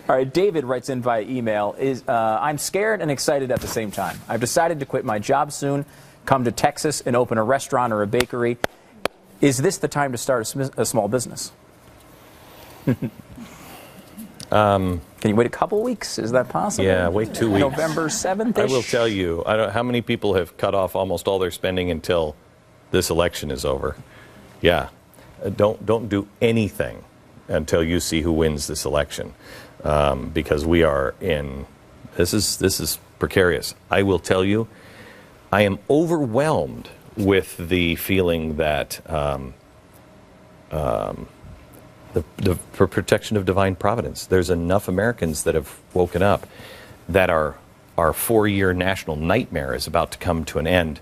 All right, David writes in via email, I'm scared and excited at the same time. I've decided to quit my job soon, come to Texas and open a restaurant or a bakery. Is this the time to start a small business? Can you wait a couple weeks? Is that possible? Yeah, wait 2 weeks. November 7th? I will tell you, how many people have cut off almost all their spending until this election is over. Yeah, don't do anything until you see who wins this election, because we are in, this is precarious. I will tell you, I am overwhelmed with the feeling that the protection of divine providence. There's enough Americans that have woken up that our 4-year national nightmare is about to come to an end,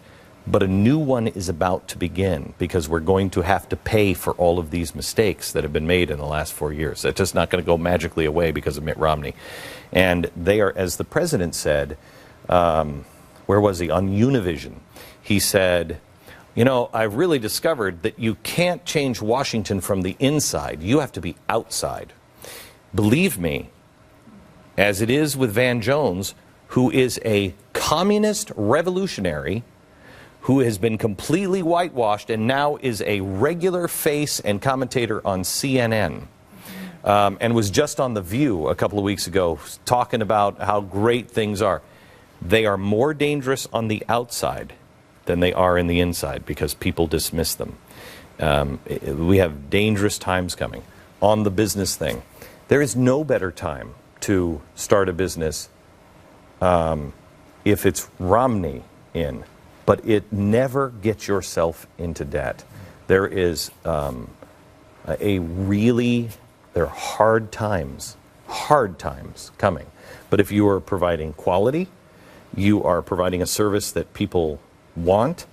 but a new one is about to begin, because we're going to have to pay for all of these mistakes that have been made in the last 4 years. It's just not going to go magically away because of Mitt Romney. And they are, as the president said, where was he? On Univision. He said, you know, I've really discovered that you can't change Washington from the inside. You have to be outside. Believe me, as it is with Van Jones, who is a communist revolutionary who has been completely whitewashed and now is a regular face and commentator on CNN, and was just on The View a couple of weeks ago talking about how great things are. They are more dangerous on the outside than they are in the inside, because people dismiss them. We have dangerous times coming. On the business thing, there is no better time to start a business if it's Romney in, but it never gets yourself into debt. There is there are hard times coming. But if you are providing quality, you are providing a service that people want,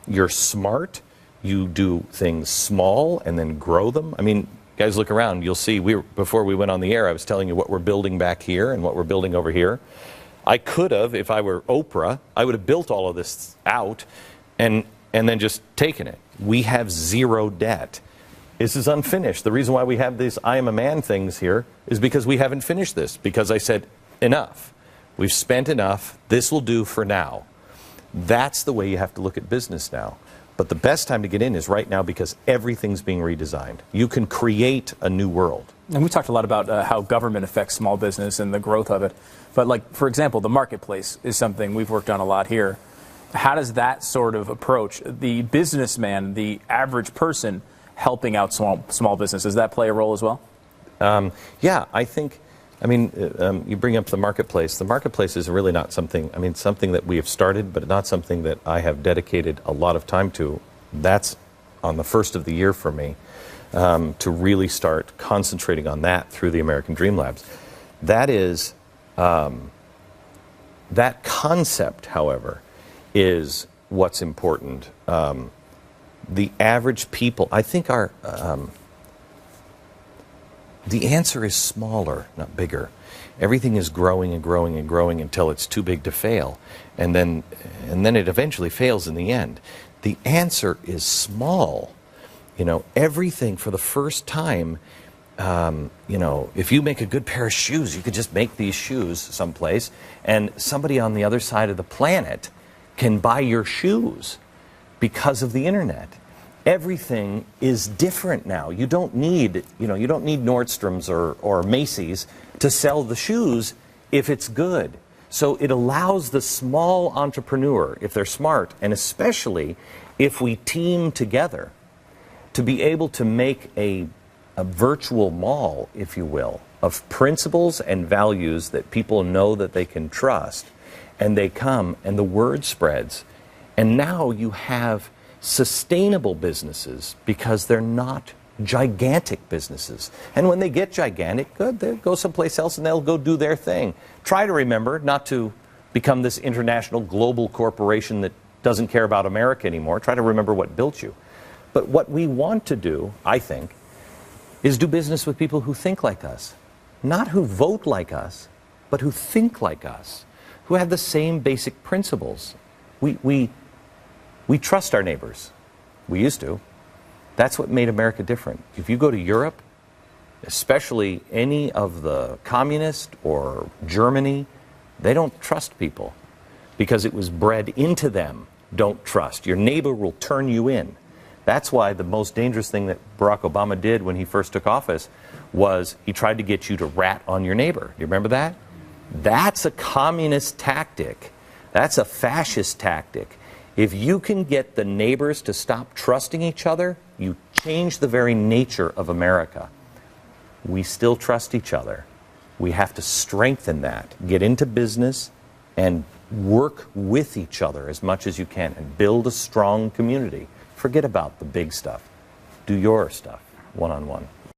you're smart, you do things small and then grow them. I mean, guys, look around, you'll see, before we went on the air, I was telling you what we're building back here and what we're building over here. I could have, if I were Oprah, I would have built all of this out and then just taken it. We have zero debt. This is unfinished. The reason why we have these I am a man things here is because we haven't finished this, because I said enough. We've spent enough. This will do for now. That's the way you have to look at business now. But the best time to get in is right now, because everything's being redesigned. You can create a new world. And we talked a lot about how government affects small business and the growth of it. But like, for example, the marketplace is something we've worked on a lot here. How does that sort of approach the businessman, the average person, helping out small business? Does that play a role as well? Yeah, I think, you bring up the marketplace. The marketplace is really not something, something that we have started, but not something that I have dedicated a lot of time to. That's on the first of the year for me, to really start concentrating on that through the American Dream Labs. That is, that concept, however, is what's important. The average people, I think the answer is smaller, not bigger. Everything is growing and growing and growing until it's too big to fail. And then it eventually fails in the end. The answer is small. You know, everything for the first time, if you make a good pair of shoes, you could just make these shoes someplace, and somebody on the other side of the planet can buy your shoes because of the internet. Everything is different now. You don't need Nordstrom's or Macy's to sell the shoes if it's good. So it allows the small entrepreneur, if they're smart, and especially if we team together, to be able to make a virtual mall, if you will, of principles and values that people know that they can trust, and they come and the word spreads. And now you have sustainable businesses because they're not gigantic businesses. And when they get gigantic, good, they'll go someplace else and they'll go do their thing. Try to remember not to become this international global corporation that doesn't care about America anymore. Try to remember what built you. But what we want to do, I think, is do business with people who think like us. Not who vote like us, but who think like us, who have the same basic principles. We trust our neighbors. We used to. That's what made America different. If you go to Europe, especially any of the communist or Germany, they don't trust people because it was bred into them. Don't trust. Your neighbor will turn you in. That's why the most dangerous thing that Barack Obama did when he first took office was he tried to get you to rat on your neighbor. Do you remember that? That's a communist tactic. That's a fascist tactic. If you can get the neighbors to stop trusting each other, you change the very nature of America. We still trust each other. We have to strengthen that. Get into business and work with each other as much as you can and build a strong community. Forget about the big stuff. Do your stuff one-on-one.